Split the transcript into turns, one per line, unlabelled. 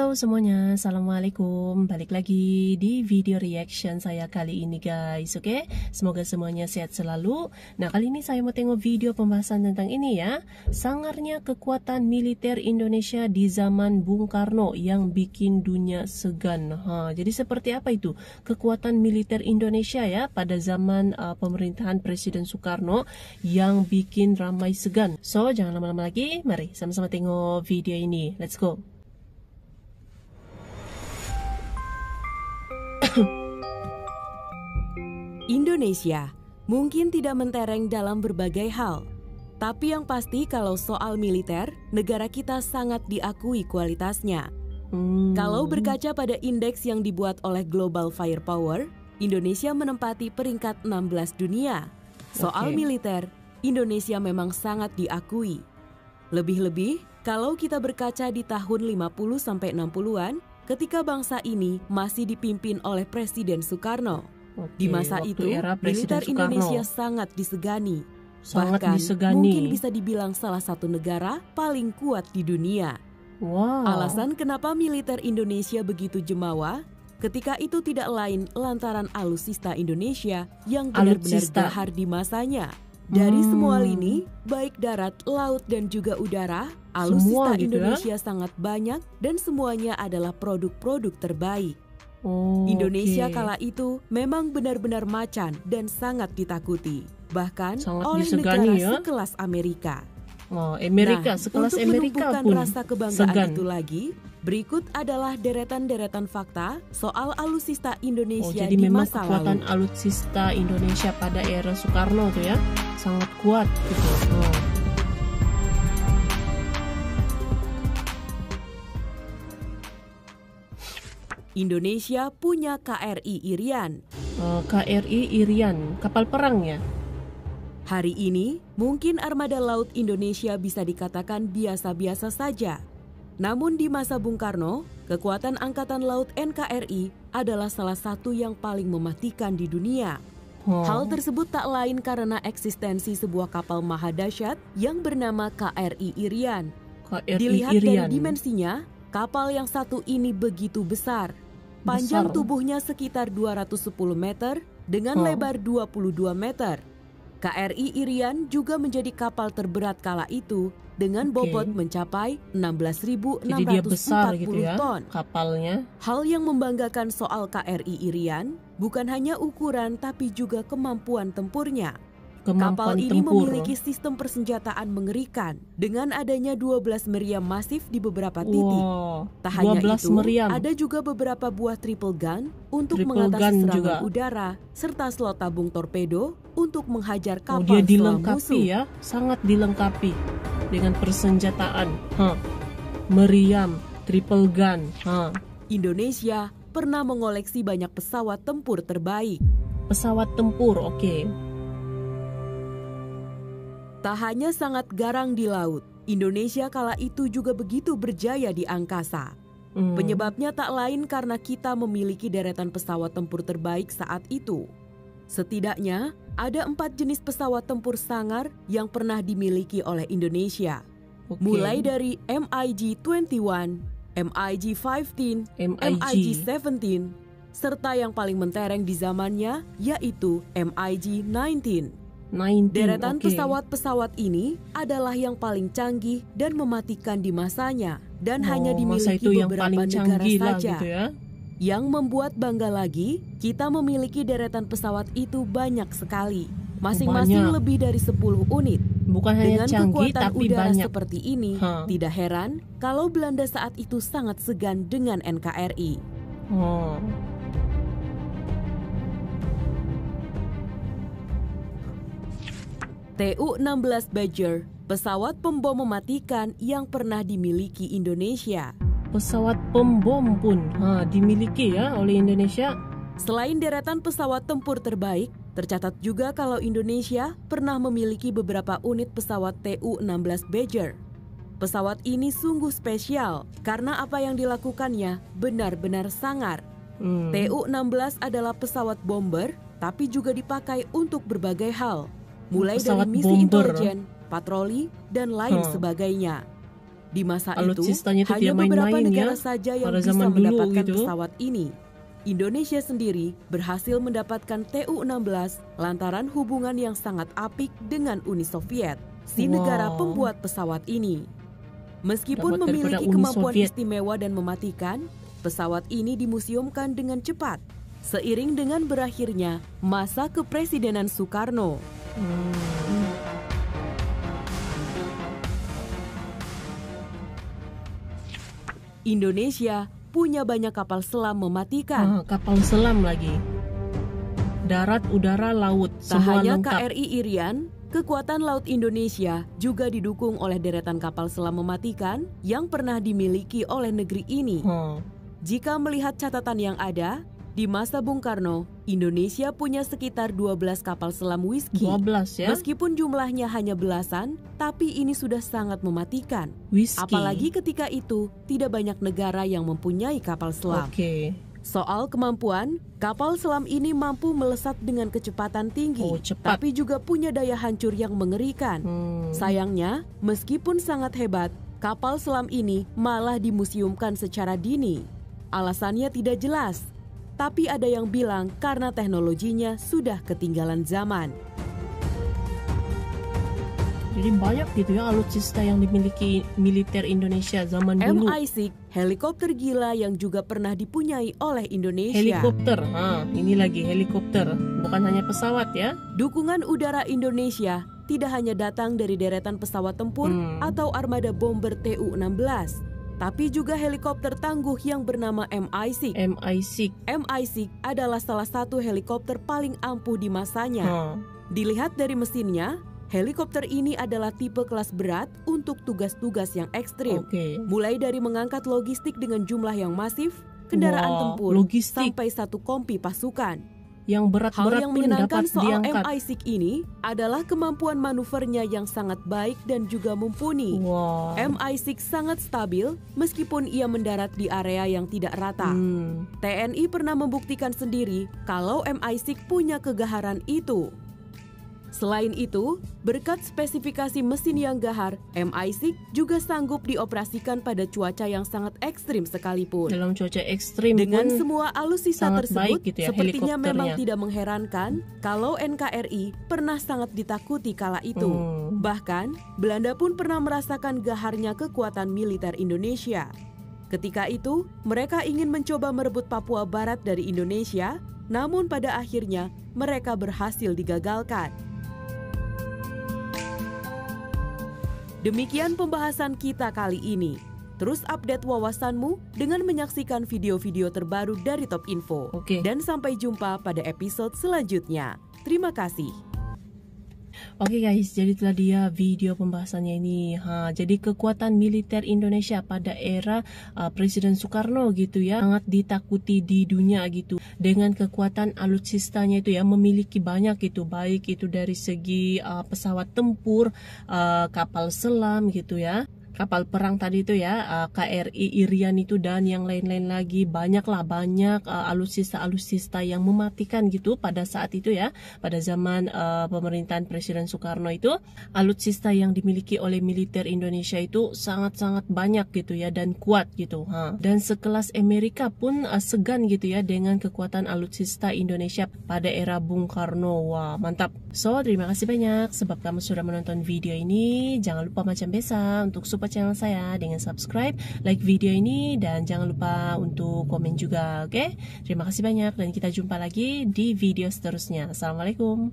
Halo semuanya, Assalamualaikum. Balik lagi di video reaction saya kali ini guys, oke? Semoga semuanya sehat selalu. Nah, kali ini saya mau tengok video pembahasan tentang ini ya. Sangarnya kekuatan militer Indonesia di zaman Bung Karno yang bikin dunia segan. Jadi seperti apa itu kekuatan militer Indonesia ya pada zaman pemerintahan Presiden Soekarno yang bikin ramai segan. So, jangan lama-lama lagi, mari sama-sama tengok video ini. Let's go.
Indonesia mungkin tidak mentereng dalam berbagai hal, tapi yang pasti kalau soal militer, negara kita sangat diakui kualitasnya. Kalau berkaca pada indeks yang dibuat oleh Global Firepower, Indonesia menempati peringkat 16 dunia. Soal militer, Indonesia memang sangat diakui. Lebih-lebih, kalau kita berkaca di tahun 50-60-an, ketika bangsa ini masih dipimpin oleh Presiden Soekarno. Di masa itu, militer Indonesia sangat disegani. Bahkan mungkin bisa dibilang salah satu negara paling kuat di dunia. Alasan kenapa militer Indonesia begitu jemawa, ketika itu tidak lain lantaran alutsista Indonesia yang benar-benar gahar di masanya. Dari semua lini, baik darat, laut, dan juga udara, alutsista Indonesia sangat banyak dan semuanya adalah produk-produk terbaik. Indonesia kala itu memang benar-benar macan dan sangat ditakuti, bahkan oleh negara sekelas Amerika.
Sekelas
untuk
Amerika
menumbuhkan
pun
rasa kebanggaan
segan.
itu lagi, berikut adalah deretan-deretan fakta soal alutsista Indonesia
jadi
di
memang
masa
kekuatan
lalu.
alutsista Indonesia pada era Soekarno tuh ya sangat kuat gitu.
Indonesia punya KRI Irian.
KRI Irian, kapal perang ya?
Hari ini, mungkin armada laut Indonesia bisa dikatakan biasa-biasa saja. Namun di masa Bung Karno, kekuatan Angkatan Laut NKRI adalah salah satu yang paling mematikan di dunia. Hal tersebut tak lain karena eksistensi sebuah kapal mahadahsyat yang bernama KRI Irian. Dilihat dari dimensinya, kapal yang satu ini begitu besar. Panjang tubuhnya sekitar 210 meter dengan lebar 22 meter. KRI Irian juga menjadi kapal terberat kala itu dengan bobot mencapai 16.640 ton.
Kapalnya.
Hal yang membanggakan soal KRI Irian bukan hanya ukuran tapi juga kemampuan tempurnya. Kapal ini memiliki sistem persenjataan mengerikan dengan adanya 12 meriam masif di beberapa titik. Tak hanya itu, ada juga beberapa buah triple gun untuk mengatasi serangan udara serta slot tabung torpedo untuk menghajar kapal
dia
selam
dilengkapi
musuh.
Ya, sangat dilengkapi dengan persenjataan. Meriam, triple gun.
Indonesia pernah mengoleksi banyak pesawat tempur terbaik.
Pesawat tempur, oke.
Tak hanya sangat garang di laut, Indonesia kala itu juga begitu berjaya di angkasa. Penyebabnya tak lain karena kita memiliki deretan pesawat tempur terbaik saat itu. Setidaknya ada 4 jenis pesawat tempur sangar yang pernah dimiliki oleh Indonesia. Mulai dari MiG-21, MiG-15, MiG-17, serta yang paling mentereng di zamannya yaitu MiG-19. Deretan pesawat-pesawat ini adalah yang paling canggih dan mematikan di masanya dan hanya dimiliki beberapa negara saja.
Gitu ya.
Yang membuat bangga lagi, kita memiliki deretan pesawat itu banyak sekali. Masing-masing lebih dari 10 unit.
Bukan hanya canggih tapi
udara
banyak.
Seperti ini, tidak heran kalau Belanda saat itu sangat segan dengan NKRI. TU-16 Badger, pesawat pembom mematikan yang pernah dimiliki Indonesia.
Pesawat pembom pun dimiliki ya oleh Indonesia.
Selain deretan pesawat tempur terbaik, tercatat juga kalau Indonesia pernah memiliki beberapa unit pesawat TU-16 Badger. Pesawat ini sungguh spesial karena apa yang dilakukannya benar-benar sangar. TU-16 adalah pesawat bomber tapi juga dipakai untuk berbagai hal. Mulai dari misi intelijen, patroli, dan lain sebagainya. Di masa itu,
alutsistanya itu
hanya
tidak
beberapa
main-main
negara
ya,
saja yang
pada
bisa
zaman dulu
mendapatkan
gitu.
pesawat ini. Indonesia sendiri berhasil mendapatkan Tu-16 lantaran hubungan yang sangat apik dengan Uni Soviet, si negara pembuat pesawat ini. Meskipun
Dapat daripada
memiliki
Uni
kemampuan
Soviet.
istimewa dan mematikan, pesawat ini dimuseumkan dengan cepat, seiring dengan berakhirnya masa kepresidenan Soekarno. Indonesia punya banyak kapal selam mematikan.
Kapal selam lagi. Darat, udara, laut,
Tak
semua
hanya
lengkap.
KRI Irian, kekuatan laut Indonesia juga didukung oleh deretan kapal selam mematikan yang pernah dimiliki oleh negeri ini. Jika melihat catatan yang ada, di masa Bung Karno, Indonesia punya sekitar 12 kapal selam Whiskey.
12 ya?
Meskipun jumlahnya hanya belasan, tapi ini sudah sangat mematikan.
Whiskey.
Apalagi ketika itu tidak banyak negara yang mempunyai kapal selam.
Oke.
Soal kemampuan, kapal selam ini mampu melesat dengan kecepatan tinggi,
cepat.
tapi juga punya daya hancur yang mengerikan. Sayangnya, meskipun sangat hebat, kapal selam ini malah dimuseumkan secara dini. Alasannya tidak jelas, tapi ada yang bilang karena teknologinya sudah ketinggalan zaman.
Jadi banyak gitu ya alutsista yang dimiliki militer Indonesia zaman dulu.
MI6, helikopter gila yang juga pernah dipunyai oleh Indonesia.
Helikopter, ini lagi helikopter, bukan hanya pesawat ya.
Dukungan udara Indonesia tidak hanya datang dari deretan pesawat tempur atau armada bomber Tu-16, tapi juga helikopter tangguh yang bernama MI6. MI6 adalah salah satu helikopter paling ampuh di masanya. Dilihat dari mesinnya, helikopter ini adalah tipe kelas berat untuk tugas-tugas yang ekstrim. Mulai dari mengangkat logistik dengan jumlah yang masif, kendaraan tempur, sampai satu kompi pasukan.
Yang berat-berat
Hal yang
pun
menyenangkan
dapat
soal
diangkat.
MI6 ini adalah kemampuan manuvernya yang sangat baik dan juga mumpuni. MI6 sangat stabil meskipun ia mendarat di area yang tidak rata. TNI pernah membuktikan sendiri kalau MI6 punya kegaharan itu. Selain itu, berkat spesifikasi mesin yang gahar, MI6 juga sanggup dioperasikan pada cuaca yang sangat ekstrim sekalipun.
Dalam cuaca ekstrim
Dengan
pun
semua alutsista tersebut,
gitu ya,
sepertinya memang tidak mengherankan kalau NKRI pernah sangat ditakuti kala itu. Bahkan, Belanda pun pernah merasakan gaharnya kekuatan militer Indonesia. Ketika itu, mereka ingin mencoba merebut Papua Barat dari Indonesia, namun pada akhirnya mereka berhasil digagalkan. Demikian pembahasan kita kali ini. Terus update wawasanmu dengan menyaksikan video-video terbaru dari Top Info. Dan sampai jumpa pada episode selanjutnya. Terima kasih.
Oke guys, jadi itulah dia video pembahasannya ini. Jadi kekuatan militer Indonesia pada era Presiden Soekarno gitu ya, sangat ditakuti di dunia gitu. Dengan kekuatan alutsistanya itu ya, memiliki banyak gitu, baik itu dari segi pesawat tempur, kapal selam gitu ya. Kapal perang tadi itu ya, KRI Irian itu dan yang lain-lain lagi, banyak alutsista yang mematikan gitu pada saat itu ya, pada zaman pemerintahan Presiden Soekarno itu, alutsista yang dimiliki oleh militer Indonesia itu sangat-sangat banyak gitu ya, dan kuat gitu. Dan sekelas Amerika pun segan gitu ya dengan kekuatan alutsista Indonesia pada era Bung Karno. Wah, mantap. So, terima kasih banyak sebab kamu sudah menonton video ini. Jangan lupa macam biasa untuk support channel saya dengan subscribe, like video ini, dan jangan lupa untuk komen juga, oke? Terima kasih banyak dan kita jumpa lagi di video seterusnya. Assalamualaikum.